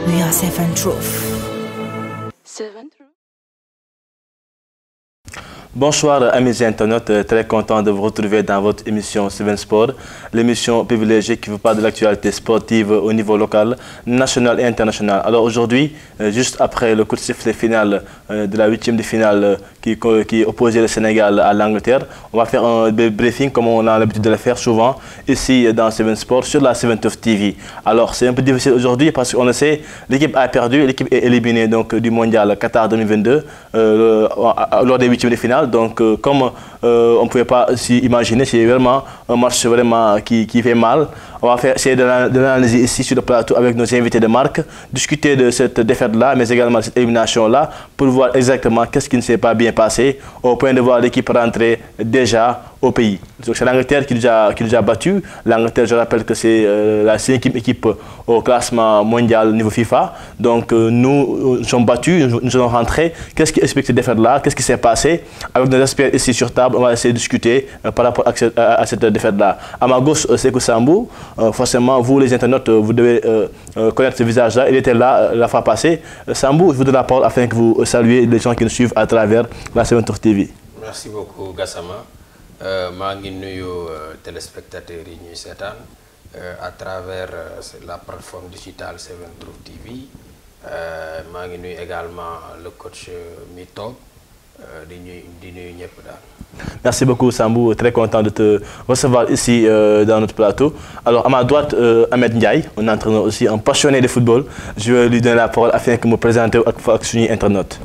We are Seven Truth. Bonsoir amis internautes, très content de vous retrouver dans votre émission Seven Sport, l'émission privilégiée qui vous parle de l'actualité sportive au niveau local, national et international. Alors aujourd'hui, juste après le coup de sifflet final de la 8e de finale qui opposait le Sénégal à l'Angleterre, on va faire un briefing comme on a l'habitude de le faire souvent ici dans Seven Sport sur la Seven Truth TV. Alors c'est un peu difficile aujourd'hui parce qu'on le sait, l'équipe a perdu, l'équipe est éliminée donc, du mondial Qatar 2022 lors des 8e de finale. Donc, comme on ne pouvait pas s'y imaginer, c'est vraiment un match vraiment qui fait mal. On va essayer de l'analyser ici sur le plateau avec nos invités de marque, discuter de cette défaite-là, mais également de cette élimination-là, pour voir exactement qu'est-ce qui ne s'est pas bien passé, au point de voir l'équipe rentrer déjà au pays. C'est l'Angleterre qui nous a battu. L'Angleterre, je rappelle que c'est la 5e équipe au classement mondial niveau FIFA. Donc nous sommes battus, nous sommes rentrés. Qu'est-ce qui explique cette défaite-là? Qu'est-ce qui s'est passé? Avec nos experts ici sur table, on va essayer de discuter par rapport à cette défaite-là. À ma gauche, Sekou Sambou. Forcément, vous les internautes, vous devez connaître ce visage-là. Il était là la fois passée. Sambou, je vous donne la parole afin que vous saluiez les gens qui nous suivent à travers la Seven Truth TV. Merci beaucoup Gassama. maa ngi nuyu téléspectateurs yi ñuy seetaan à travers la plateforme digitale Seven Truth TV maa ngi nuyu également le coach mi toog di nuyu ñëpp daal. Merci beaucoup Sambou, très content de te recevoir ici dans notre plateau. Alors à ma droite, Ahmed Ndiaye, un entraîneur aussi, un passionné de football. Je vais lui donner la parole afin que me présente avec suñuy internaute.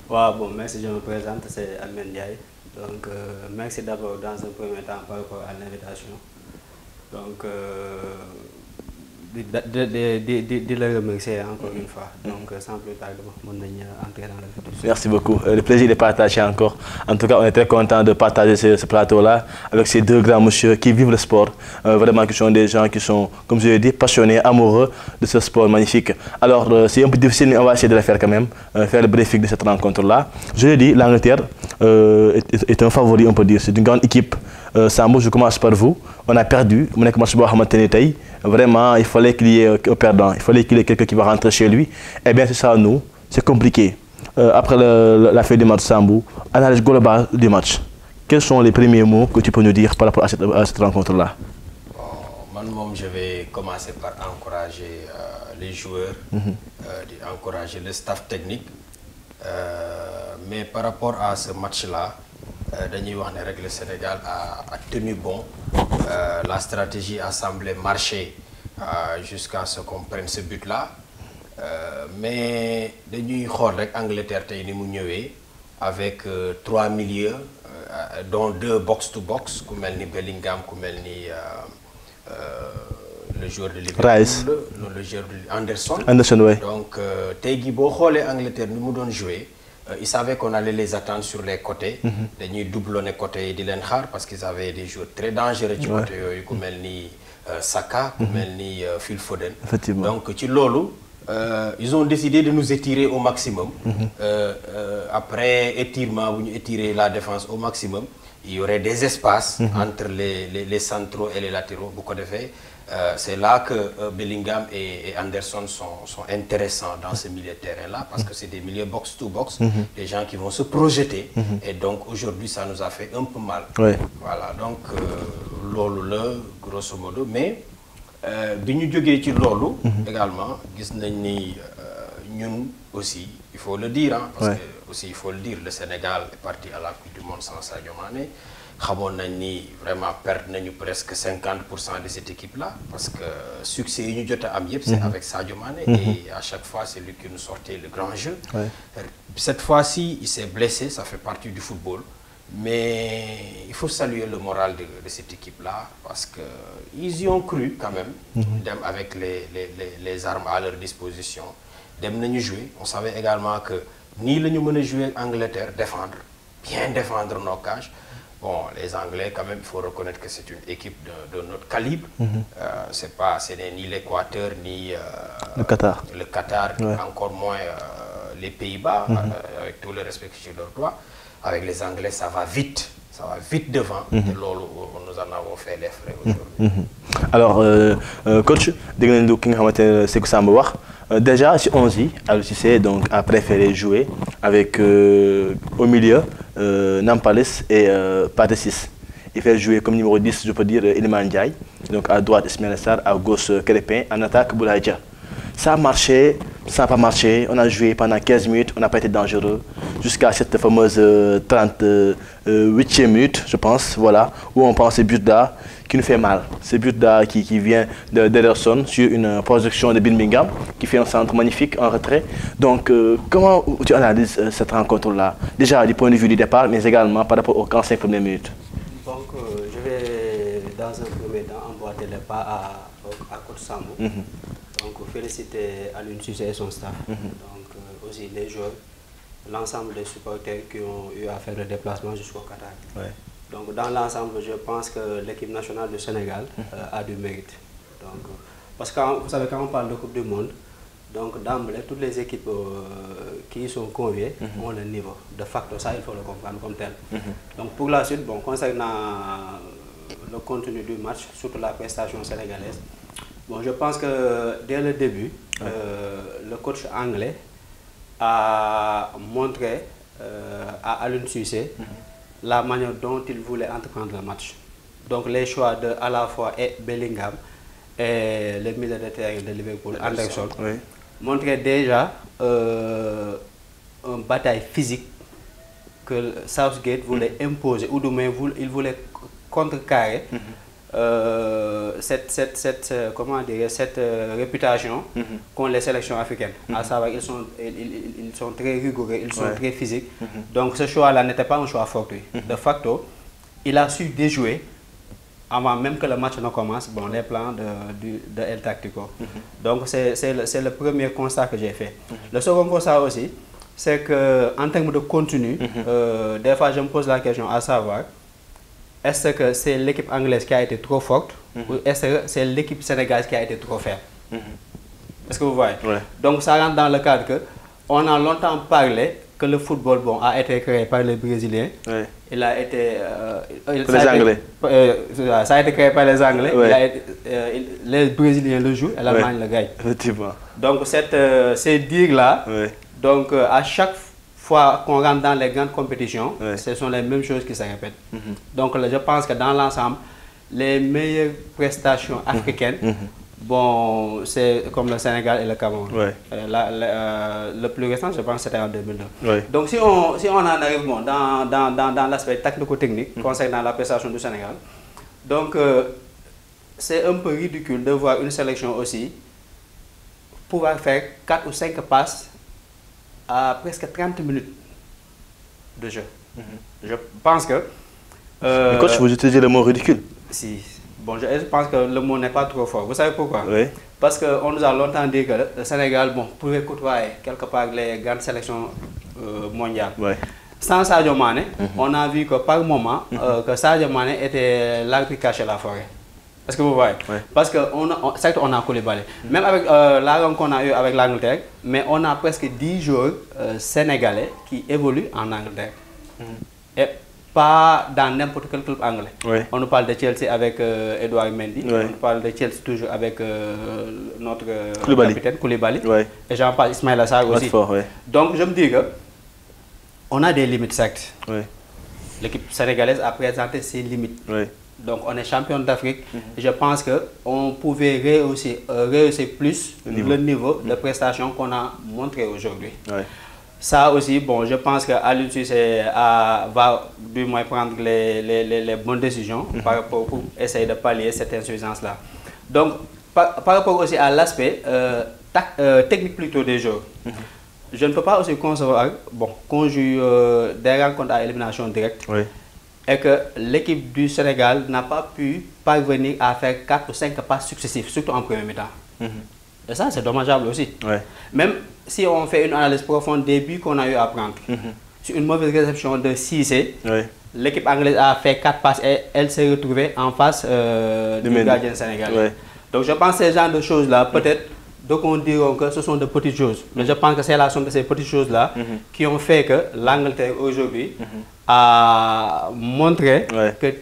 Waaw, bon, merci, je me présente, c'est Ahmed Ndiaye. Donc, merci d'abord dans un premier temps par rapport à l'invitation. Donc, de le remercier encore une fois. Donc, sans plus tarder, on va entrer dans la discussion. Merci beaucoup. Le plaisir est partagé encore. En tout cas, on est très content de partager ce plateau-là avec ces deux grands messieurs qui vivent le sport. Vraiment, qui sont des gens qui sont, comme je l'ai dit, passionnés, amoureux de ce sport magnifique. Alors, c'est un peu difficile, mais on va essayer de le faire quand même, faire le briefing de cette rencontre-là. Je l'ai dit, l'Angleterre est un favori, on peut dire. C'est une grande équipe. Sambou, je commence par vous. On a perdu. Vraiment, il fallait qu'il y ait un perdant. Il fallait qu'il y ait quelqu'un qui va rentrer chez lui. Eh bien, c'est ça, nous. C'est compliqué. Après la fin du match, Sambou, analyse globale du match. Quels sont les premiers mots que tu peux nous dire par rapport à cette rencontre-là? Moi, je vais commencer par encourager les joueurs, encourager le staff technique. Mais par rapport à ce match-là, le Sénégal a tenu bon. La stratégie a semblé marcher jusqu'à ce qu'on prenne ce but-là. Mais l'Angleterre avec 3 milieux, dont 2 box-to-box, comme Bellingham, comme le joueur de Liverpool, le joueur de Anderson. Oui. Donc, l'Angleterre nous donne jouer. Ils savaient qu'on allait les attendre sur les côtés. Ils doublonner les côtés de l'Enhar parce qu'ils avaient des joueurs très dangereux du côté, comme Saka, comme Phil Foden. Donc, ils ont décidé de nous étirer au maximum. Après étirer la défense au maximum, il y aurait des espaces entre les centraux et les latéraux. Beaucoup de faits. C'est là que Bellingham et Anderson sont intéressants dans ce milieu de terrain-là parce que c'est des milieux box-to-box, des gens qui vont se projeter. Et donc aujourd'hui, ça nous a fait un peu mal. Ouais. Voilà, donc lolo grosso modo. Mais également, nous aussi, il faut le dire, hein, parce que aussi il faut le dire, le Sénégal est parti à la Coupe du Monde sans Sadio Mané. Vraiment perdre presque 50% de cette équipe-là parce que le succès c'est avec Sadio Mané et à chaque fois c'est lui qui nous sortait le grand jeu. Cette fois-ci il s'est blessé, ça fait partie du football, mais il faut saluer le moral de cette équipe-là parce qu'ils y ont cru quand même, avec les armes à leur disposition. On savait également que ni le nous jouer Angleterre, bien défendre nos cages. Bon, les Anglais, quand même, il faut reconnaître que c'est une équipe de notre calibre. Ce n'est ni l'Équateur, ni le Qatar, encore moins les Pays-Bas, avec tout le respect que je leur dois. Avec les Anglais, ça va vite. ça va vite devant. Et lolo, nous en avons fait les frais aujourd'hui. Alors, coach, c'est que ça me voit. Déjà, si on dit, Aliou Cissé donc a préféré jouer avec au milieu Nampalys et Pathé Ciss. Il fait jouer comme numéro 10, je peux dire, Iliman Ndiaye. Donc à droite, Ismaïla Sarr, à gauche, Krépin, en attaque, Boulaye Dia. Ça a marché, ça n'a pas marché. On a joué pendant 15 minutes, on n'a pas été dangereux. Jusqu'à cette fameuse 38e minute, je pense, voilà, où on prend ce but-là qui nous fait mal. Ce but-là qui vient d'Ederson sur une projection de Birmingham, qui fait un centre magnifique en retrait. Donc, comment tu analyses cette rencontre-là? Déjà du point de vue du départ, mais également par rapport aux 45 premières minutes. Donc, je vais dans un premier temps emboîter les pas à Coach Sambou. Donc, féliciter Aliou Cissé et son staff. Donc, aussi les joueurs, l'ensemble des supporters qui ont eu à faire le déplacement jusqu'au Qatar. Ouais. Donc, dans l'ensemble, je pense que l'équipe nationale du Sénégal a du mérite. Donc, parce que vous savez, quand on parle de Coupe du Monde, donc d'emblée, toutes les équipes qui sont conviées ont le niveau. De facto, ça, il faut le comprendre comme tel. Donc, pour la suite, bon, concernant le contenu du match, surtout la prestation sénégalaise, bon, je pense que dès le début, le coach anglais a montré à Aliou Cissé la manière dont il voulait entreprendre le match. Donc les choix de à la fois Bellingham et le milieu de terrain de Liverpool, Anderson, montraient déjà une bataille physique que Southgate voulait imposer, ou du moins il voulait contrecarrer cette réputation qu'ont les sélections africaines. À savoir, ils sont très rigoureux, ils sont très physiques. Donc ce choix-là n'était pas un choix fortuit. De facto, il a su déjouer, avant même que le match ne commence, bon, les plans de El Tactico. Donc c'est le premier constat que j'ai fait. Le second constat aussi, c'est qu'en termes de contenu, des fois je me pose la question à savoir, est-ce que c'est l'équipe anglaise qui a été trop forte ou est-ce que c'est l'équipe sénégalaise qui a été trop faible? Est-ce que vous voyez? Donc ça rentre dans le cadre que on a longtemps parlé que le football a été créé par les Brésiliens. Il a été... les Anglais. Ça a été créé par les Anglais. Les Brésiliens le jouent et l'Allemagne le gagne. Effectivement. Donc ces dires-là, donc à chaque fois qu'on rentre dans les grandes compétitions, ce sont les mêmes choses qui se répètent. Donc je pense que dans l'ensemble, les meilleures prestations africaines, bon, c'est comme le Sénégal et le Cameroun. Le plus récent, je pense, c'était en 2002. Donc si on en arrive bon, dans l'aspect technico-technique concernant la prestation du Sénégal, donc c'est un peu ridicule de voir une sélection aussi pouvoir faire 4 ou 5 passes à presque 30 minutes de jeu. Je pense que... Mais coach, vous utilisez le mot ridicule? Si. Bon, je pense que le mot n'est pas trop fort. Vous savez pourquoi? Parce qu'on nous a longtemps dit que le Sénégal pouvait côtoyer quelque part les grandes sélections mondiales. Sans Sadio Mané, on a vu que par moment, que Sadio Mané était l'arbre caché de la forêt. Est-ce que vous voyez? Parce que certes, on a Koulibaly. Même avec la rencontre qu'on a eue avec l'Angleterre, mais on a presque 10 joueurs sénégalais qui évoluent en Angleterre. Et pas dans n'importe quel club anglais. On nous parle de Chelsea avec Edouard Mendy, on nous parle de Chelsea toujours avec notre capitaine Koulibaly. Et j'en parle Ismaïla Sarr aussi. Donc je me dis que on a des limites, certes. L'équipe sénégalaise a présenté ses limites. Donc on est champion d'Afrique. Je pense qu'on pouvait rehausser plus le niveau de prestation qu'on a montré aujourd'hui. Ça aussi, bon, je pense que Aliou Cissé va du moins prendre les bonnes décisions par rapport pour essayer de pallier cette insuffisance-là. Donc par rapport aussi à l'aspect technique plutôt des jeux, je ne peux pas aussi concevoir qu'on joue des rencontres à élimination directe. Et que l'équipe du Sénégal n'a pas pu parvenir à faire 4 ou 5 passes successives, surtout en premier mi-temps. Et ça, c'est dommageable aussi. Même si on fait une analyse profonde des buts qu'on a eu à prendre, sur une mauvaise réception de Cissé, l'équipe anglaise a fait 4 passes et elle s'est retrouvée en face du gardien sénégalais. Donc je pense que ces genre de choses-là, peut-être, donc on dirait que ce sont de petites choses. Mais je pense que c'est la somme de ces petites choses-là qui ont fait que l'Angleterre aujourd'hui a montré que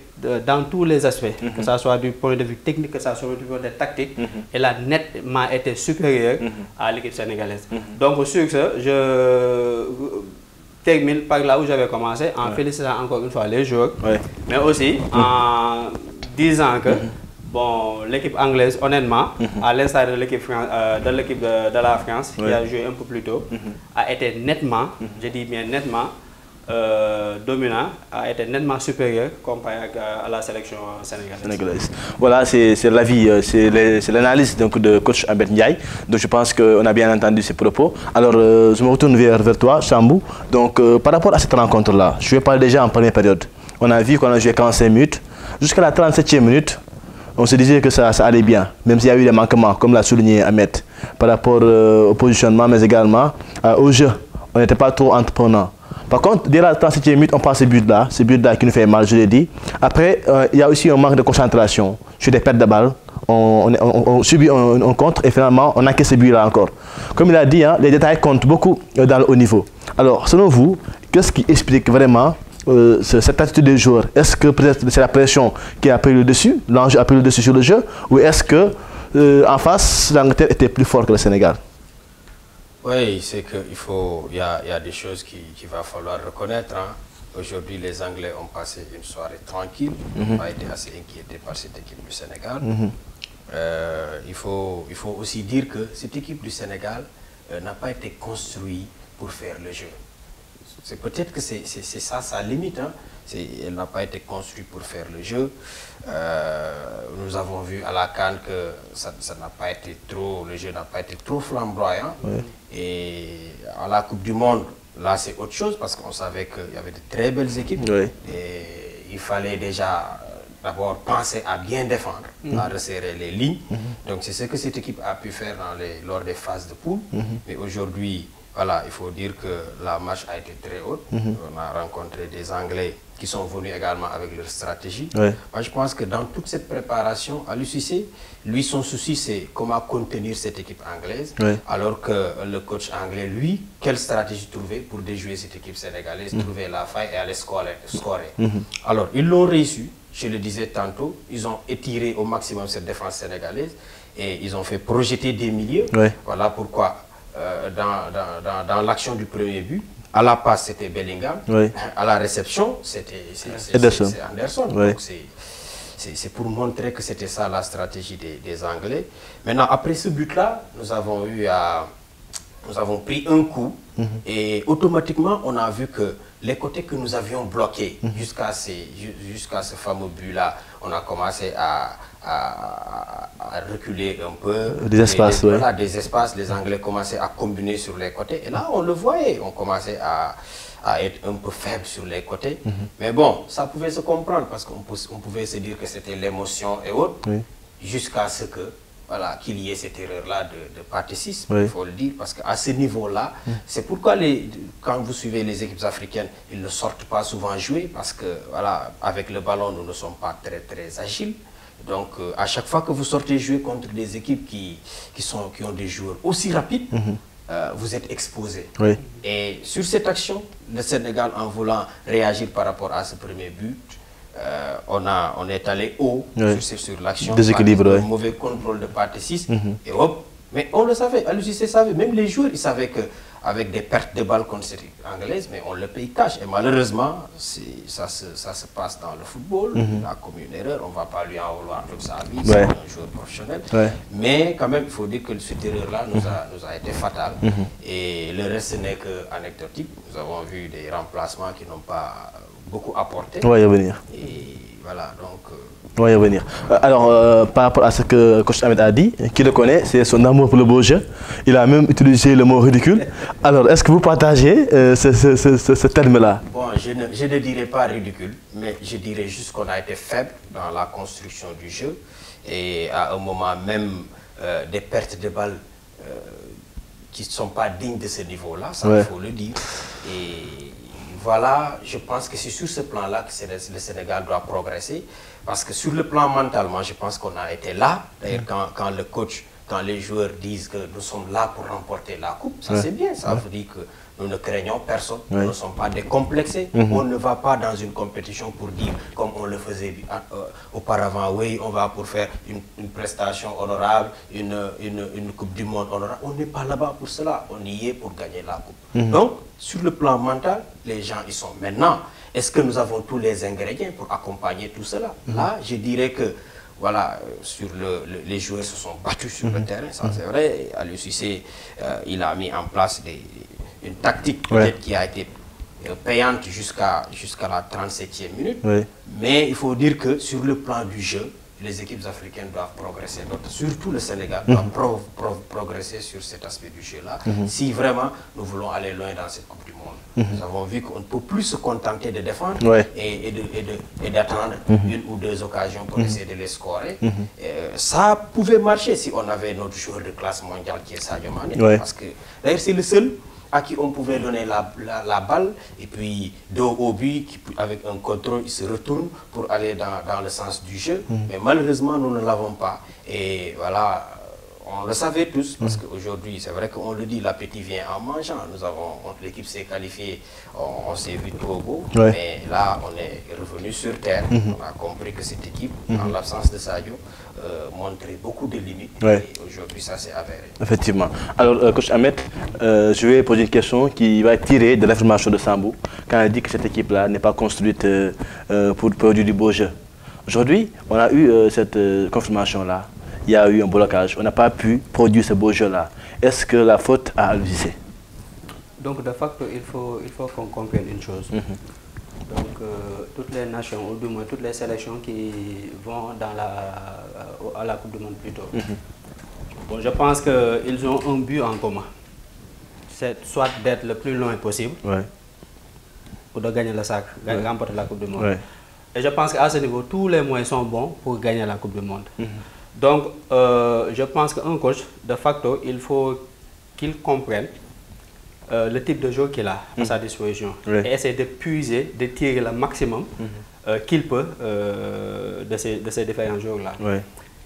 dans tous les aspects, que ce soit du point de vue technique, que ce soit du point de vue tactique, elle a nettement été supérieure à l'équipe sénégalaise. Donc sur ce, je termine par là où j'avais commencé, en félicitant encore une fois les joueurs, mais aussi en disant que bon, l'équipe anglaise, honnêtement, à l'instar de l'équipe de la France, qui a joué un peu plus tôt, a été nettement, je dis bien nettement, dominant, a été nettement supérieur comparé à la sélection sénégalaise. Voilà, c'est l'avis, c'est l'analyse de coach Ahmed Ndiaye. Donc je pense qu'on a bien entendu ses propos. Alors je me retourne vers toi, Chambou. Donc par rapport à cette rencontre-là, je vais parler déjà en première période. On a vu qu'on a joué 45 minutes. Jusqu'à la 37e minute, on se disait que ça allait bien, même s'il y a eu des manquements, comme l'a souligné Ahmed, par rapport au positionnement, mais également au jeu. On n'était pas trop entreprenant. Par contre, dès la 37e minute, on passe ce but-là qui nous fait mal, je l'ai dit. Après, il y a aussi un manque de concentration sur des pertes de balles. On subit un contre et finalement, on encaisse ce but-là encore. Comme il a dit, les détails comptent beaucoup dans le haut niveau. Alors, selon vous, qu'est-ce qui explique vraiment cette attitude des joueurs? Est-ce que peut-être c'est la pression qui a pris le dessus, l'enjeu a pris le dessus sur le jeu, ou est-ce que en face, l'Angleterre était plus fort que le Sénégal? Oui, c'est qu'il y a des choses qu'il va falloir reconnaître. Hein. Aujourd'hui, les Anglais ont passé une soirée tranquille, on a été assez inquiétés par cette équipe du Sénégal. Il faut aussi dire que cette équipe du Sénégal n'a pas été construite pour faire le jeu. C'est peut-être que c'est ça sa limite. Hein. Elle n'a pas été construite pour faire le jeu. Nous avons vu à la CAN que ça n'a pas été trop, le jeu n'a pas été trop flamboyant. Et à la Coupe du Monde, là c'est autre chose parce qu'on savait qu'il y avait de très belles équipes. Et il fallait déjà d'abord penser à bien défendre, à resserrer les lignes. Donc c'est ce que cette équipe a pu faire lors des phases de poule. Mais aujourd'hui, voilà, il faut dire que la marche a été très haute. On a rencontré des Anglais qui sont venus également avec leur stratégie. Moi, je pense que dans toute cette préparation, Aliou Cissé, lui, son souci, c'est comment contenir cette équipe anglaise. Alors que le coach anglais, lui, quelle stratégie trouver pour déjouer cette équipe sénégalaise, trouver la faille et aller scorer. Alors, ils l'ont réussi. Je le disais tantôt, ils ont étiré au maximum cette défense sénégalaise et ils ont fait projeter des milieux. Voilà pourquoi. Dans l'action du premier but, à la passe c'était Bellingham, à la réception c'était Anderson. Donc c'est pour montrer que c'était ça la stratégie des Anglais. Maintenant après ce but-là, nous avons pris un coup et automatiquement on a vu que les côtés que nous avions bloqués jusqu'à ce fameux but-là, on a commencé à reculer un peu. Des espaces, voilà, des espaces, les Anglais commençaient à combiner sur les côtés. Et là, on le voyait, on commençait à être un peu faible sur les côtés. Mais bon, ça pouvait se comprendre parce qu'on pouvait se dire que c'était l'émotion et autres, jusqu'à ce que voilà, qu'il y ait cette erreur-là de participe, il faut le dire, parce qu'à ce niveau-là, c'est pourquoi quand vous suivez les équipes africaines, ils ne sortent pas souvent jouer, parce que voilà, avec le ballon, nous ne sommes pas très agiles. Donc, à chaque fois que vous sortez jouer contre des équipes qui ont des joueurs aussi rapides, vous êtes exposé. Et sur cette action, le Sénégal, en voulant réagir par rapport à ce premier but, on est allé haut sur l'action, déséquilibre, mauvais contrôle de partie 6, et hop, mais on le savait, Aliou Cissé savait, même les joueurs, ils savaient qu'avec des pertes de balles contre cette anglaise, mais on le paye cash, et malheureusement, ça se passe dans le football, il a commis une erreur, on ne va pas lui en vouloir toute sa vie, c'est un joueur professionnel, mais quand même, il faut dire que cette erreur-là nous a été fatale, et le reste n'est qu'anecdotique. Nous avons vu des remplacements qui n'ont pas beaucoup apporté. On va y revenir. Et voilà, donc... On va y revenir. Alors, par rapport à ce que coach Ahmed a dit, qui le connaît, c'est son amour pour le beau jeu. Il a même utilisé le mot ridicule. Alors, est-ce que vous partagez ce terme-là? Bon, je ne dirais pas ridicule, mais je dirais juste qu'on a été faible dans la construction du jeu. Et à un moment même, des pertes de balles qui ne sont pas dignes de ce niveau-là, ça il faut le dire. Et voilà, je pense que c'est sur ce plan-là que le Sénégal doit progresser. Parce que sur le plan mental, moi je pense qu'on a été là. D'ailleurs, quand le coach quand les joueurs disent que nous sommes là pour remporter la coupe, ça c'est bien, ça veut dire que nous ne craignons personne, nous ne sommes pas décomplexés, on ne va pas dans une compétition pour dire, comme on le faisait auparavant, oui, on va pour faire une prestation honorable, une Coupe du Monde honorable. On n'est pas là-bas pour cela, on y est pour gagner la coupe. Donc, sur le plan mental, les gens y sont. Maintenant, est-ce que nous avons tous les ingrédients pour accompagner tout cela? Là, je dirais que voilà, les joueurs se sont battus sur le terrain, ça c'est vrai. Aliou Cissé, il a mis en place une tactique peut-être qui a été payante jusqu'à la 37e minute. Mais il faut dire que sur le plan du jeu, les équipes africaines doivent progresser. Donc, surtout le Sénégal doit progresser sur cet aspect du jeu-là. Si vraiment nous voulons aller loin dans cette Coupe du Monde. Nous avons vu qu'on ne peut plus se contenter de défendre et d'attendre une ou deux occasions pour essayer de les scorer. Ça pouvait marcher si on avait notre joueur de classe mondiale qui est Sadio Mané. Parce que d'ailleurs c'est le seul à qui on pouvait donner la balle et puis dos au but, avec un contrôle, il se retourne pour aller dans le sens du jeu. Mais malheureusement, nous ne l'avons pas. Et voilà, on le savait tous, parce qu'aujourd'hui, c'est vrai qu'on le dit, l'appétit vient en mangeant. L'équipe s'est qualifiée, on s'est vu trop beau, mais là, on est revenu sur terre. On a compris que cette équipe, en l'absence de Sadio, montrait beaucoup de limites. Et aujourd'hui, ça s'est avéré. Effectivement. Alors, coach Ahmed, je vais poser une question qui va être tirée de l'affirmation de Sambou, quand il dit que cette équipe-là n'est pas construite pour produire du beau jeu. Aujourd'hui, on a eu cette confirmation-là. Il y a eu un blocage. On n'a pas pu produire ce beau jeu-là. Est-ce que la faute a Aliou Cissé? Donc, de facto, il faut qu'on comprenne une chose. Donc, toutes les nations, ou du moins toutes les sélections qui vont à la Coupe du Monde plutôt. Bon, je pense qu'ils ont un but en commun. C'est soit d'être le plus loin possible, ou de gagner le sac, remporter la Coupe du Monde. Et je pense qu'à ce niveau, tous les moyens sont bons pour gagner la Coupe du Monde. Donc, je pense qu'un coach, de facto, il faut qu'il comprenne le type de jeu qu'il a à sa disposition et essayer de puiser, de tirer le maximum qu'il peut de ces différents joueurs-là.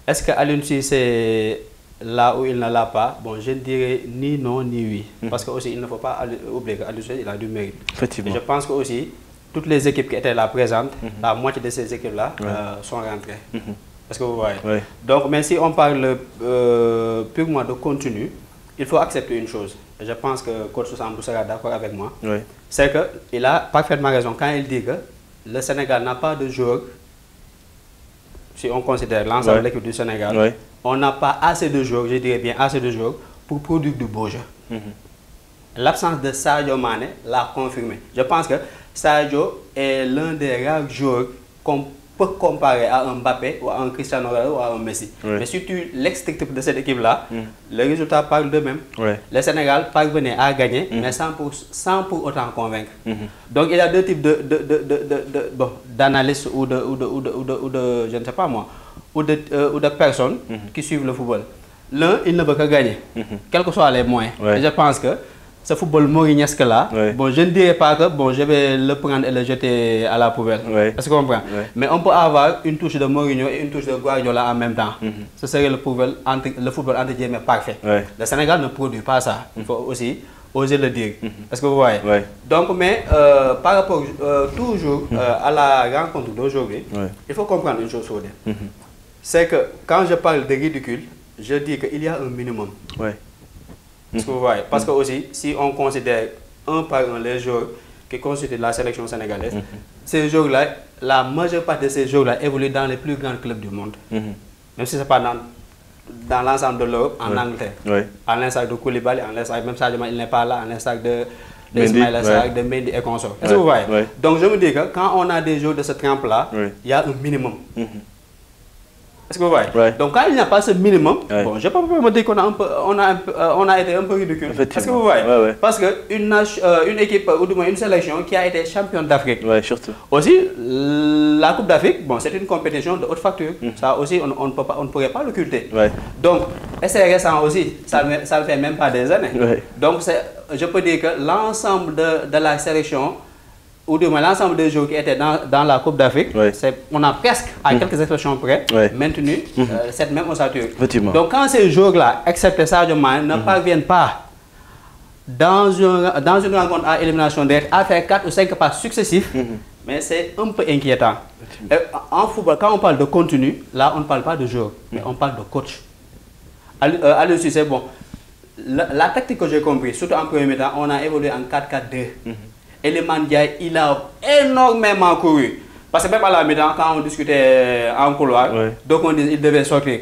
Est-ce que Aliou Cissé, là où il ne l'a pas, bon, je ne dirais ni non ni oui. Parce que aussi, il ne faut pas oublier qu'Aliou Cissé, il a du mérite. Effectivement. Et je pense que aussi, toutes les équipes qui étaient là présentes, la moitié de ces équipes-là sont rentrées. Parce que vous voyez. Donc, mais si on parle purement de contenu, il faut accepter une chose. Et je pense que coach Sambou sera d'accord avec moi. C'est qu'il a parfaitement raison quand il dit que le Sénégal n'a pas de joueurs. Si on considère l'ensemble de l'équipe du Sénégal, on n'a pas assez de joueurs, je dirais bien assez de joueurs, pour produire du beau jeu. L'absence de Sadio Mané l'a confirmé. Je pense que Sadio est l'un des rares joueurs qu'on peut comparer à un Mbappé ou à un Cristiano Ronaldo ou à un Messi. Mais si tu l'extrictes de cette équipe-là, les résultats parlent d'eux-mêmes. Le Sénégal parvenait à gagner, mais sans pour autant convaincre. Donc il y a deux types d'analystes ou de, je ne sais pas moi, ou de personnes qui suivent le football. L'un, il ne veut que gagner, quels que soient les moyens. Et je pense que ce football morinesque là, bon, je ne dirais pas que bon, je vais le prendre et le jeter à la poubelle. Est-ce que vous comprenez? Mais on peut avoir une touche de Mourinho et une touche de Guardiola en même temps. Ce serait le football entre guillemets parfait. Le Sénégal ne produit pas ça. Il faut aussi oser le dire. Est-ce que vous voyez? Donc, mais par rapport toujours à la rencontre d'aujourd'hui, il faut comprendre une chose sur lui. C'est que quand je parle de ridicule, je dis qu'il y a un minimum. Parce que vous voyez, parce que aussi, si on considère un par un les joueurs qui constituent la sélection sénégalaise, ces joueurs-là, la majeure partie de ces joueurs-là évoluent dans les plus grands clubs du monde. Même si ce n'est pas dans l'ensemble de l'Europe, en Angleterre. À l'instar de Koulibaly, à l'instar même Sadio Mané, il n'est pas là, à l'instar de Ismaïla Sarr, de Mendy et consorts. Est-ce que vous voyez? Donc je me dis que quand on a des joueurs de ce trempe-là, il y a un minimum. Est-ce que vous voyez? Donc quand il n'y a pas ce minimum, bon, je ne peux pas me dire qu'on a été un peu ridicule. Est-ce que vous voyez? Parce qu'une équipe, ou du moins une sélection qui a été championne d'Afrique. Aussi, la Coupe d'Afrique, bon, c'est une compétition de haute facture. Ça aussi, on ne pourrait pas l'occulter. Donc, et c'est récent aussi, ça ne fait même pas des années. Donc, je peux dire que l'ensemble de la sélection ou du moins l'ensemble des joueurs qui étaient dans la Coupe d'Afrique, on a presque, à quelques expressions près, maintenu cette même ossature. Donc quand ces joueurs-là, excepté Sadio Mané, ne parviennent pas dans une rencontre à élimination directe à faire 4 ou 5 pas successifs, mais c'est un peu inquiétant. En football, quand on parle de contenu, là on ne parle pas de joueur, mais on parle de coach. Aliou Cissé, bon, la tactique que j'ai compris, surtout en premier temps, on a évolué en 4-4-2. Iliman Ndiaye, il a énormément couru. Parce que même à la mi-temps, quand on discutait en couloir, donc on disait qu'il devait sortir.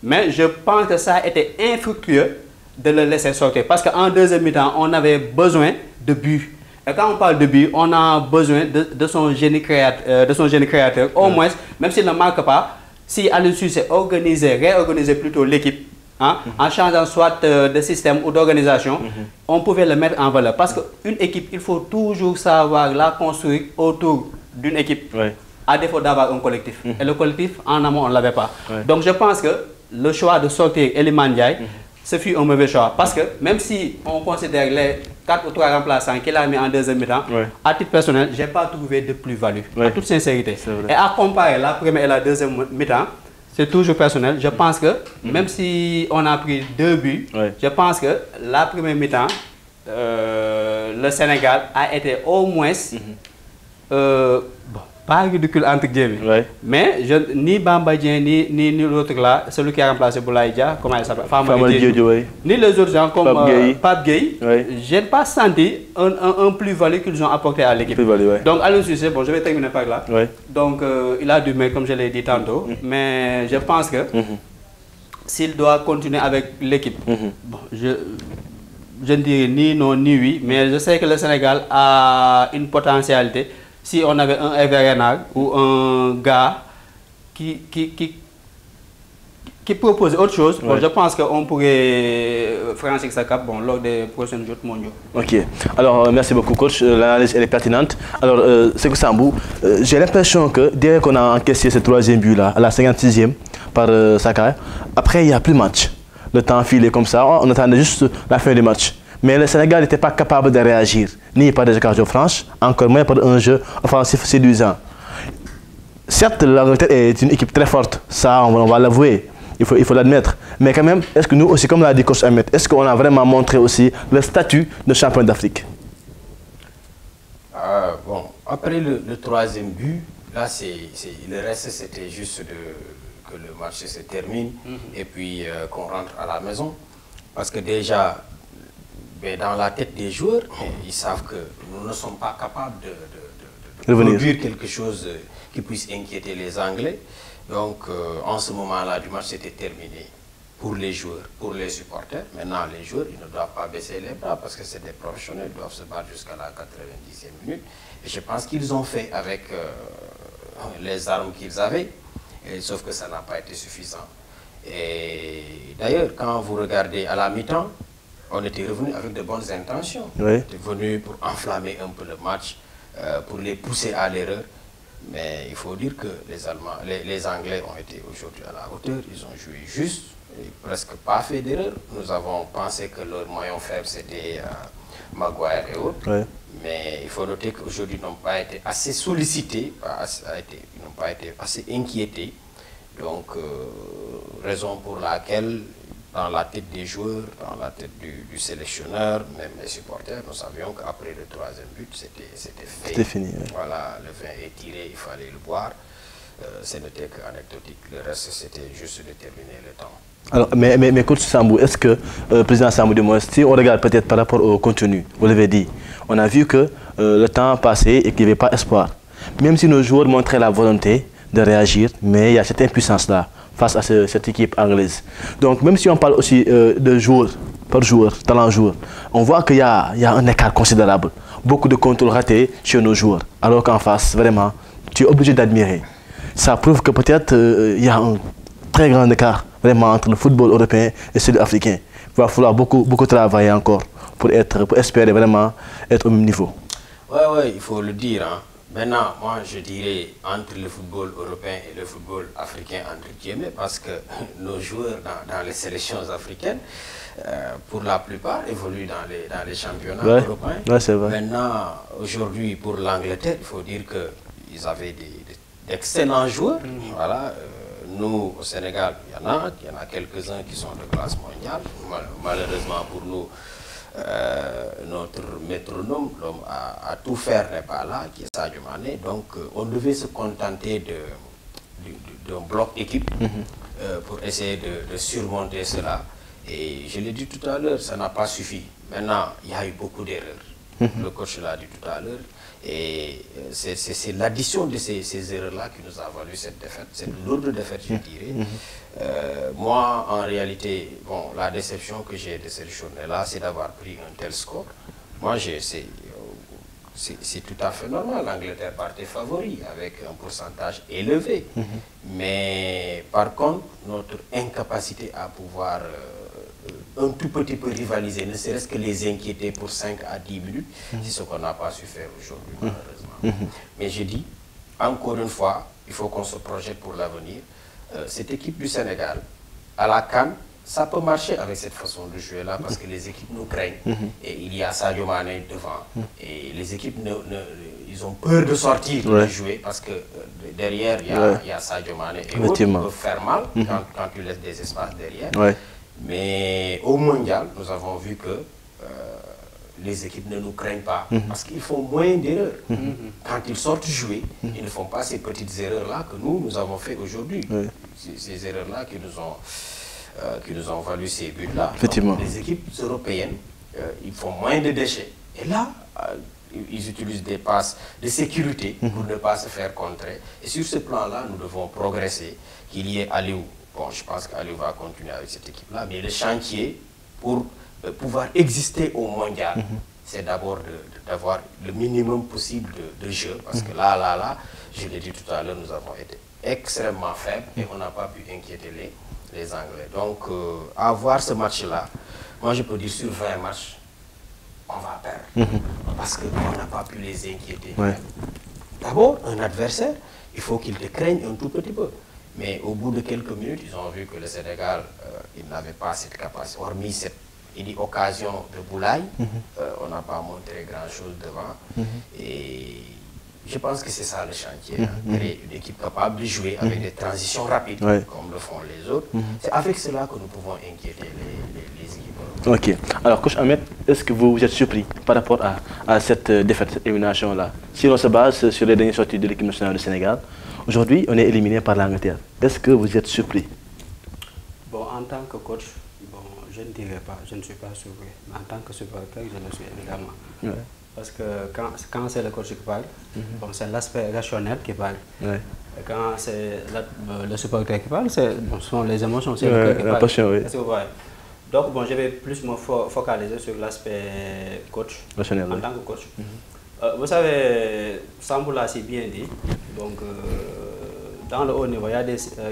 Mais je pense que ça a été infructueux de le laisser sortir. Parce qu'en deuxième mi-temps, on avait besoin de but. Et quand on parle de but, on a besoin de son génie créateur. Au moins, même s'il ne marque pas, si Aliou Cissé réorganisait plutôt l'équipe, en changeant soit de système ou d'organisation, on pouvait le mettre en valeur. Parce qu'une équipe, il faut toujours savoir la construire autour d'une équipe, à défaut d'avoir un collectif. Et le collectif, en amont, on ne l'avait pas. Donc je pense que le choix de sortir Iliman Ndiaye, ce fut un mauvais choix. Parce que même si on considère les 4 ou 3 remplaçants qu'il a mis en deuxième mi-temps, à titre personnel, je n'ai pas trouvé de plus-value, en toute sincérité. Et à comparer la première et la deuxième mi-temps, c'est toujours personnel. Je pense que même si on a pris 2 buts, je pense que la première mi-temps, le Sénégal a été au moins, pas ridicule entre guillemets, mais ni Bamba Dieng, ni l'autre là, celui qui a remplacé Boulaye Dia, comment il s'appelle, ni les autres gens comme Pape Gueye, je n'ai pas senti un plus-value qu'ils ont apporté à l'équipe. Donc Aliou Cissé, bon, je vais terminer par là. Donc il a du mérite, comme je l'ai dit tantôt, mais je pense que s'il doit continuer avec l'équipe, bon, je ne dirais ni non ni oui, mais je sais que le Sénégal a une potentialité. Si on avait un Hervé Renard ou un gars qui propose autre chose, bon, je pense qu'on pourrait franchir sa cap lors des prochains Jeux mondiaux. Ok. Alors, merci beaucoup, coach. L'analyse est pertinente. Alors, Sékou Sambou, j'ai l'impression que dès qu'on a encaissé ce 3e but-là, à la 56e, par Saka, après, il n'y a plus de match. Le temps filait comme ça, on attendait juste la fin du match. Mais le Sénégal n'était pas capable de réagir, ni par des occasions franches, encore moins par un jeu offensif séduisant. Certes, l'Angleterre est une équipe très forte, ça on va l'avouer, il faut l'admettre. Mais quand même, est-ce que nous aussi, comme l'a dit coach Ahmed, est-ce qu'on a vraiment montré aussi le statut de champion d'Afrique? Bon, après le 3e but, là, le reste c'était juste que le match se termine et puis qu'on rentre à la maison. Parce que déjà, dans la tête des joueurs, ils savent que nous ne sommes pas capables de produire quelque chose qui puisse inquiéter les Anglais. Donc, en ce moment-là du match, c'était terminé pour les joueurs, pour les supporters. Maintenant, les joueurs, ils ne doivent pas baisser les bras parce que c'est des professionnels, ils doivent se battre jusqu'à la 90e minute. Et je pense qu'ils ont fait avec les armes qu'ils avaient, sauf que ça n'a pas été suffisant. Et d'ailleurs, quand vous regardez à la mi-temps, on était revenu avec de bonnes intentions. On était venu pour enflammer un peu le match, pour les pousser à l'erreur. Mais il faut dire que les Anglais ont été aujourd'hui à la hauteur. Ils ont joué juste, et presque pas fait d'erreur. Nous avons pensé que leur moyen faible c'était Maguire et autres. Mais il faut noter qu'aujourd'hui ils n'ont pas été assez sollicités, ils n'ont pas été assez inquiétés. Donc, raison pour laquelle, dans la tête des joueurs, dans la tête du sélectionneur, même les supporters, nous savions qu'après le 3e but, c'était fait. C'était fini. Voilà, le vin est tiré, il fallait le boire. Ce n'était qu'anecdotique. Le reste, c'était juste de terminer le temps. Alors, mais coach Sambou, est-ce que, président Sambou, si on regarde peut-être par rapport au contenu, vous l'avez dit, on a vu que le temps passait et qu'il n'y avait pas espoir. Même si nos joueurs montraient la volonté de réagir, mais il y a cette impuissance-là face à cette équipe anglaise. Donc, même si on parle aussi de joueurs par joueur, talent joueur, on voit qu'il y a un écart considérable. Beaucoup de contrôles ratés chez nos joueurs. Alors qu'en face, vraiment, tu es obligé d'admirer. Ça prouve que peut-être il y a un très grand écart vraiment entre le football européen et celui africain. Il va falloir beaucoup travailler encore pour espérer vraiment être au même niveau. Oui, il faut le dire. Hein. Maintenant, moi, je dirais entre le football européen et le football africain, entre guillemets, parce que nos joueurs dans les sélections africaines, pour la plupart, évoluent dans les championnats européens. Ouais, c'est vrai. Maintenant, aujourd'hui, pour l'Angleterre, il faut dire qu'ils avaient d'excellents joueurs. Voilà. Nous, au Sénégal, il y en a quelques-uns qui sont de classe mondiale. Malheureusement pour nous, notre métronome, l'homme à tout faire n'est pas là, qui est Sadio Mané. Donc, on devait se contenter d'un bloc équipe pour essayer de surmonter cela. Et je l'ai dit tout à l'heure, ça n'a pas suffi. Maintenant, il y a eu beaucoup d'erreurs. Le coach l'a dit tout à l'heure. Et c'est l'addition de ces erreurs-là qui nous a valu cette défaite. C'est lourde défaite, je dirais. Moi, en réalité, bon, la déception que j'ai de cette journée-là, c'est d'avoir pris un tel score. Moi, c'est tout à fait normal. L'Angleterre partait favori avec un pourcentage élevé. Mais par contre, notre incapacité à pouvoir un tout petit peu rivaliser, ne serait-ce que les inquiéter pour 5 à 10 minutes, c'est ce qu'on n'a pas su faire aujourd'hui, malheureusement. Mais je dis, encore une fois, il faut qu'on se projette pour l'avenir. Cette équipe du Sénégal, à la CAN, ça peut marcher avec cette façon de jouer là parce que les équipes nous craignent et il y a Sadio Mané devant et les équipes ils ont peur de sortir de jouer parce que derrière il y a Sadio Mané et autres qui peuvent faire mal quand tu laisses des espaces derrière. Mais au mondial, nous avons vu que les équipes ne nous craignent pas parce qu'ils font moins d'erreurs. Quand ils sortent jouer, ils ne font pas ces petites erreurs-là que nous avons fait aujourd'hui. Ces erreurs-là qui nous ont valu ces buts-là. Les équipes européennes, ils font moins de déchets. Et là, ils utilisent des passes de sécurité pour ne pas se faire contrer. Et sur ce plan-là, nous devons progresser. Qu'il y ait Aliou. Bon, je pense qu'Aliou va continuer avec cette équipe-là. Mais le chantier pour pouvoir exister au mondial, c'est d'abord d'avoir le minimum possible de jeu. Parce que là, je l'ai dit tout à l'heure, nous avons été extrêmement faibles et on n'a pas pu inquiéter les Anglais. Donc, avoir ce match-là, moi je peux dire sur 20 matchs, on va perdre. Parce qu'on n'a pas pu les inquiéter. D'abord, un adversaire, il faut qu'il te craigne un tout petit peu. Mais au bout de quelques minutes, ils ont vu que le Sénégal, il n'avait pas cette capacité. Hormis cette occasion de Boulaye, on n'a pas montré grand-chose devant. Et je pense que c'est ça le chantier. Créer une équipe capable de jouer avec des transitions rapides, comme le font les autres. C'est avec cela que nous pouvons inquiéter les équipes. Ok. Alors, coach Ahmed, est-ce que vous êtes surpris par rapport à cette défaite, cette élimination-là? Si l'on se base sur les dernières sorties de l'équipe nationale du Sénégal, aujourd'hui, on est éliminé par l'Angleterre. Est-ce que vous êtes surpris? Bon, en tant que coach, bon, je ne dirais pas, je ne suis pas surpris. Mais en tant que supporter, je le suis évidemment. Parce que quand c'est le coach qui parle, bon, c'est l'aspect rationnel qui parle. Et quand c'est le supporter qui parle, ce sont les émotions, c'est le cœur qui parle. Passion, donc, bon, je vais plus me focaliser sur l'aspect coach, rationnel, en tant que coach. Vous savez, Sambou l'a si bien dit, donc dans le haut niveau, il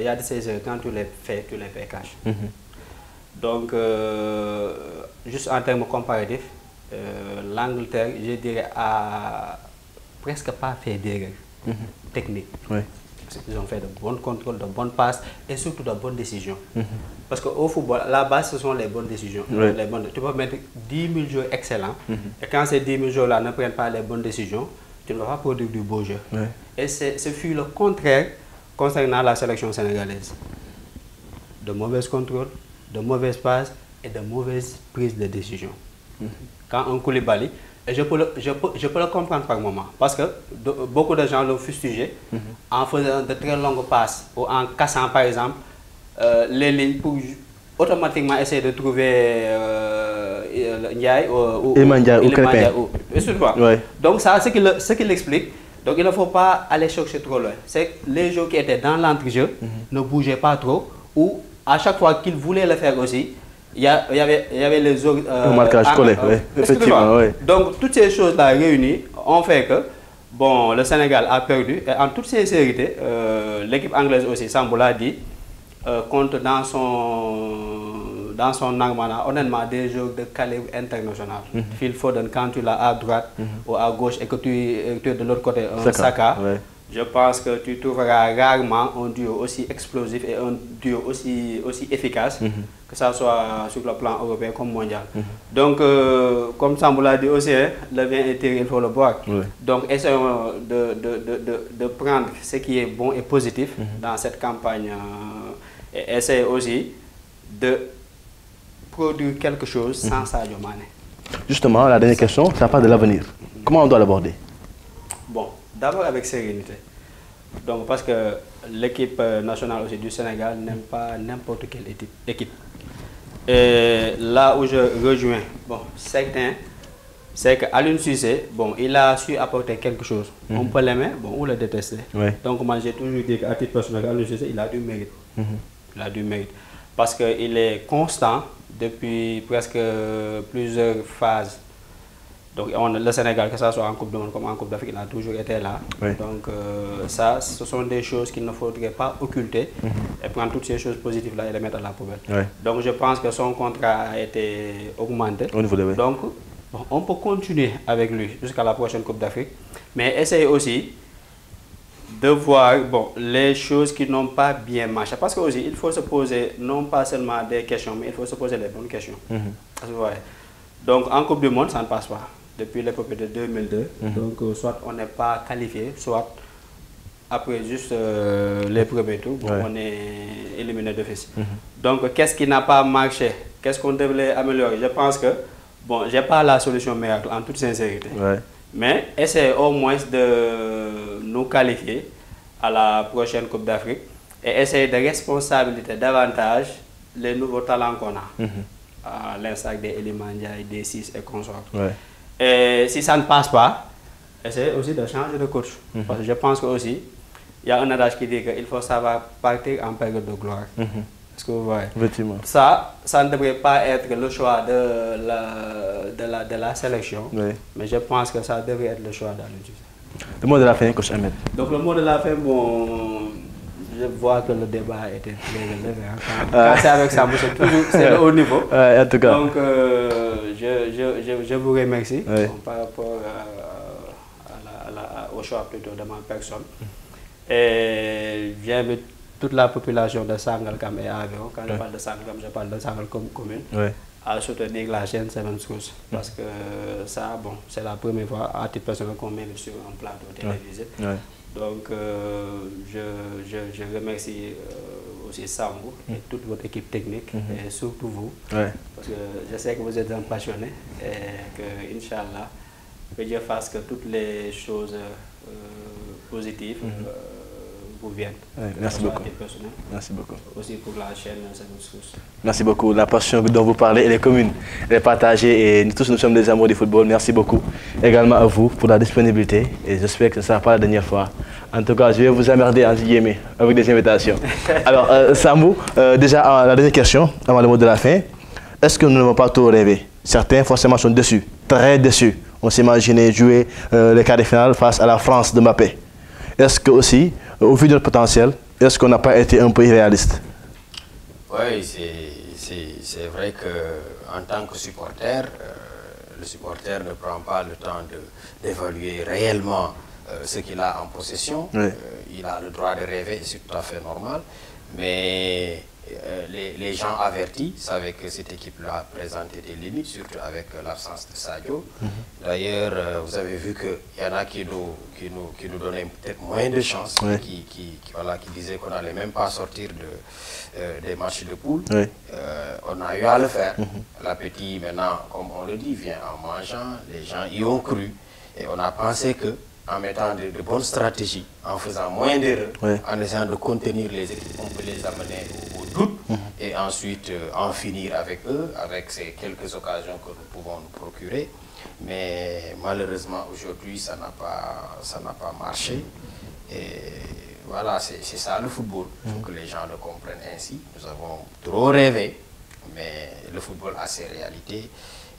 y a des saisons, quand tu les fais cash. Donc, juste en termes comparatifs, l'Angleterre, je dirais, a presque pas fait d'erreur technique. Ils ont fait de bons contrôles, de bonnes passes et surtout de bonnes décisions. Parce qu'au football, la base, ce sont les bonnes décisions. Tu peux mettre 10 000 joueurs excellents et quand ces 10 000 joueurs-là ne prennent pas les bonnes décisions, tu ne vas pas produire du beau jeu. Et ce fut le contraire concernant la sélection sénégalaise. De mauvais contrôles, de mauvaises passes et de mauvaises prises de décision. Quand un Koulibaly, et je peux le comprendre par moment, parce que beaucoup de gens l'ont fustigé en faisant de très longues passes ou en cassant par exemple les lignes pour automatiquement essayer de trouver Ndiaye ou Crépin. Donc ça, ce qu'il explique. Donc il ne faut pas aller chercher trop loin. C'est les joueurs qui étaient dans l'entrejeu ne bougeaient pas trop ou à chaque fois qu'ils voulaient le faire aussi, il y avait les autres... marquage collé, effectivement. Donc, toutes ces choses-là réunies ont fait que, bon, le Sénégal a perdu. Et en toute sincérité, l'équipe anglaise aussi, Sambou l'a dit, compte dans son armada, honnêtement, des joueurs de calibre international. Phil Foden, quand tu l'as à droite ou à gauche et que tu es de l'autre côté, un Saka. je pense que tu trouveras rarement un duo aussi explosif et un duo aussi efficace, que ça soit sur le plan européen comme mondial. Donc, comme Sambou l'a dit aussi, le vin est terrible, il faut le boire. Donc, essayons de prendre ce qui est bon et positif dans cette campagne et essayer aussi de produire quelque chose sans Sadio Mané. Justement, la dernière question, ça parle de l'avenir. Comment on doit l'aborder? Bon, d'abord avec sérénité. Donc, parce que l'équipe nationale aussi du Sénégal n'aime pas n'importe quelle équipe. Et là où je rejoins, bon, certains, c'est qu'Aliou Cissé, bon, il a su apporter quelque chose. On peut l'aimer, bon, ou le détester. Donc, moi, j'ai toujours dit qu'à titre personnel, Aliou Cissé, il a du mérite. Il a du mérite. Parce qu'il est constant depuis presque plusieurs phases. Donc, le Sénégal, que ce soit en Coupe du Monde comme en Coupe d'Afrique, il a toujours été là. Donc, ça, ce sont des choses qu'il ne faudrait pas occulter et prendre toutes ces choses positives-là et les mettre à la poubelle. Donc, je pense que son contrat a été augmenté. Donc, bon, on peut continuer avec lui jusqu'à la prochaine Coupe d'Afrique, mais essayer aussi de voir les choses qui n'ont pas bien marché. Parce qu'aussi, il faut se poser non pas seulement des questions, mais il faut se poser les bonnes questions. Donc, en Coupe du Monde, ça ne passe pas. Depuis l'épopée de 2002, donc soit on n'est pas qualifié, soit après juste les premiers tours, on est éliminé d'office. Donc, qu'est-ce qui n'a pas marché? Qu'est-ce qu'on devrait améliorer? Je pense que, bon, je n'ai pas la solution miracle en toute sincérité. Mais essayer au moins de nous qualifier à la prochaine Coupe d'Afrique et essayer de responsabiliser davantage les nouveaux talents qu'on a. À l'instar des Elimandia, des 6 et consorts. Et si ça ne passe pas, essayer aussi de changer de coach. Parce que je pense qu'aussi, il y a un adage qui dit qu'il faut savoir partir en période de gloire. Est-ce que vous voyez? Ça ne devrait pas être le choix de la sélection, mais je pense que ça devrait être le choix d'Aliou Cissé. Le mot de la fin, coach Ahmed. Donc le mot de la fin, bon, je vois que le débat était très élevé. Quand c'est avec ça, c'est le haut niveau. En tout cas. Donc je vous remercie par rapport au choix plutôt de ma personne. Et j'invite toute la population de Sangalkam et Avion, quand je parle de Sangalkam, je parle de Sangalkam commune, à soutenir la chaîne Seven Schools. Parce que ça, bon, c'est la première fois à titre personnel qu'on m'invite sur un plateau télévisé. Donc, je remercie aussi Sambou et toute votre équipe technique, et surtout vous, parce que je sais que vous êtes un passionné et que, Inch'Allah, que Dieu fasse que toutes les choses positives vous viennent. Merci beaucoup. Merci beaucoup. Aussi pour la chaîne Seven Schools. Merci beaucoup. La passion dont vous parlez, elle est commune, elle est partagée et nous tous nous sommes des amoureux du football. Merci beaucoup également à vous pour la disponibilité et j'espère que ce ne sera pas la dernière fois. En tout cas, je vais vous emmerder entre guillemets avec des invitations. Alors, Sambou, déjà la dernière question avant le mot de la fin. Est-ce que nous n'avons pas trop rêvé? Certains forcément sont déçus, très déçus. On s'imaginait jouer les quarts de finale face à la France de Mbappé. Est-ce que aussi, au vu de notre potentiel, est-ce qu'on n'a pas été un peu irréaliste? Oui, c'est vrai qu'en tant que supporter, le supporter ne prend pas le temps d'évaluer réellement ce qu'il a en possession. Il a le droit de rêver, c'est tout à fait normal. Mais les gens avertis savaient que cette équipe-là présentait des limites, surtout avec l'absence de Sadio. D'ailleurs, vous avez vu qu'il y en a qui nous donnaient peut-être moins de chance, qui disaient qu'on n'allait même pas sortir des matchs de poule. On a eu à le faire. L'appétit, maintenant, comme on le dit, vient en mangeant. Les gens y ont cru. Et on a pensé que en mettant de bonnes stratégies, en faisant moins d'erreurs, en essayant de contenir les équipes, on peut les amener au doute et ensuite en finir avec eux, avec ces quelques occasions que nous pouvons nous procurer. Mais malheureusement, aujourd'hui, ça n'a pas marché. Et voilà, c'est ça le football. Il faut que les gens le comprennent ainsi. Nous avons trop rêvé, mais le football a ses réalités.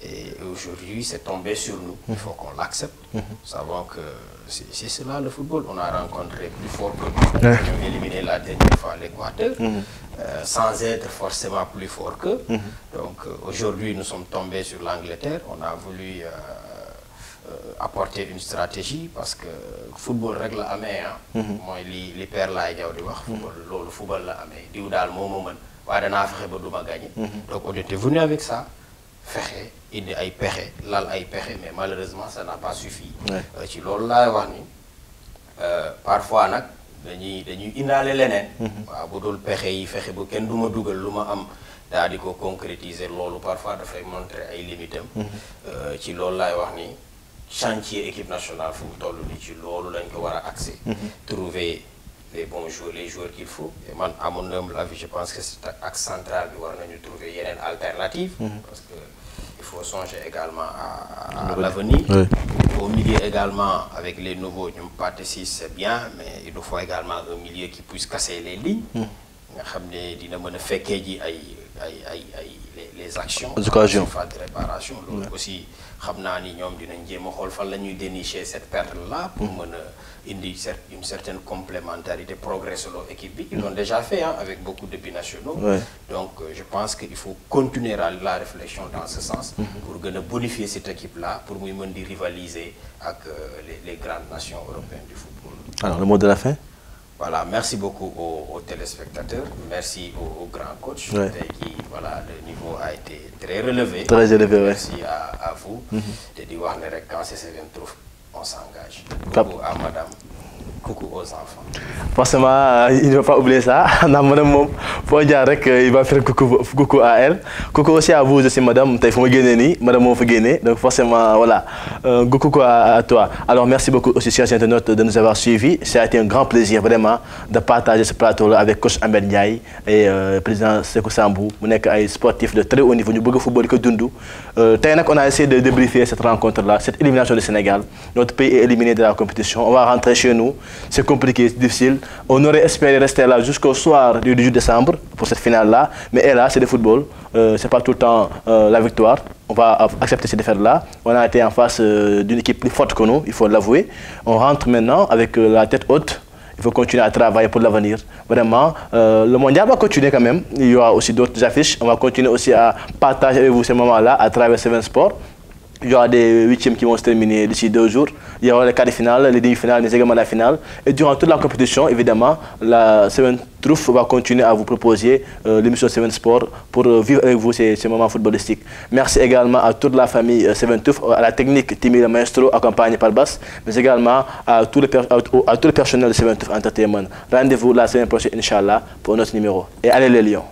Et aujourd'hui, c'est tombé sur nous. Il faut qu'on l'accepte. Nous savons que c'est cela le football. On a rencontré plus fort que nous. On a éliminé la dernière fois l'Équateur, sans être forcément plus fort qu'eux. Donc aujourd'hui, nous sommes tombés sur l'Angleterre. On a voulu apporter une stratégie parce que football rek la amee mooy li père Laye Diaw di wax. football loolu football la amee diw daal moo ma mën waaye danaa fexe ba du ma gagné. donc on était venu avec ça fexe indi ay pexe lal ay pexe mais malheureusement ça n'a pas suffi. ci loolu laay wax ni parfois nag dañuy indaale leneen. waaw bu dul pexe yi fexe ba kenn du ma dugal lu ma am. daal di ko concrétiser loolu parfois dafay montrer ay limitam ci loolu laay wax ni chantier équipe nationale fu mu toll ni ci loolu lañ ko war a axer trouver les bons joueurs les joueurs qu'il faut et man à mon humble avis je pense que c'est axe central bi war nañu trouver yeneen alternative parce que il faut songer également à l'avenir au milieu également avec les nouveaux ñoom Pathé Ciss c'est bien mais il nous faut également un milieu qui puisse casser les lignes nga xam ne dina mën a fekkee ji les actions phase de réparation loolu aussi xam naa ni ñoom dinañ jéem a xool fan la ñuy dénicher cette perte là pour mën a indi une certaine complémentarité progrès selon équipe bi ils l'ont déjà fait avec beaucoup de binationaux donc je pense que il faut continuer la réflexion dans ce sens pour gën a bonifier cette équipe là pour muy mën di rivaliser ak les grandes nations européennes du football. Alors le mot de la fin. Voilà, merci beaucoup aux téléspectateurs, merci au grand coach. Voilà, le niveau a été très relevé. Très élevé, merci à vous. De dire quand c'est on s'engage. Coucou à madame, coucou aux enfants. Forcément, il ne va pas oublier ça. Madame, il va faire coucou à elle. Coucou aussi à vous aussi, madame. Madame, donc forcément, voilà. Coucou à toi. Alors, merci beaucoup aussi, chers internautes, de nous avoir suivis. Ça a été un grand plaisir, vraiment, de partager ce plateau-là avec coach Ahmed Ndiaye et le président Sékou Sambou. Nous sommes des sportifs de très haut niveau. Nous sommes football que Dundu. On a essayé de débriefer cette rencontre-là, cette élimination du Sénégal. Notre pays est éliminé de la compétition. On va rentrer chez nous. C'est compliqué, c'est difficile. On aurait espéré rester là jusqu'au soir du 18 décembre pour cette finale-là. Mais là, c'est le football. C'est pas tout le temps la victoire. On va accepter ces défaites-là. On a été en face d'une équipe plus forte que nous, il faut l'avouer. On rentre maintenant avec la tête haute. Il faut continuer à travailler pour l'avenir. Vraiment, le mondial va continuer quand même. Il y aura aussi d'autres affiches. On va continuer aussi à partager avec vous ces moments-là à travers Seven Sports. Il y aura des huitièmes qui vont se terminer d'ici 2 jours. Il y aura les quarts de finale, les demi-finales, mais également la finale. Et durant toute la compétition, évidemment, la Seven Truth va continuer à vous proposer l'émission Seven Sport pour vivre avec vous ces moments footballistiques. Merci également à toute la famille Seven Truth, à la technique Timmy le Maestro, accompagné par Bass, mais également à tout le personnel de Seven Truth Entertainment. Rendez-vous la semaine prochaine, Inch'Allah, pour notre numéro. Et allez les Lions.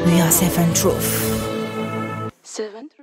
We are Seven Truth. Seven Truth.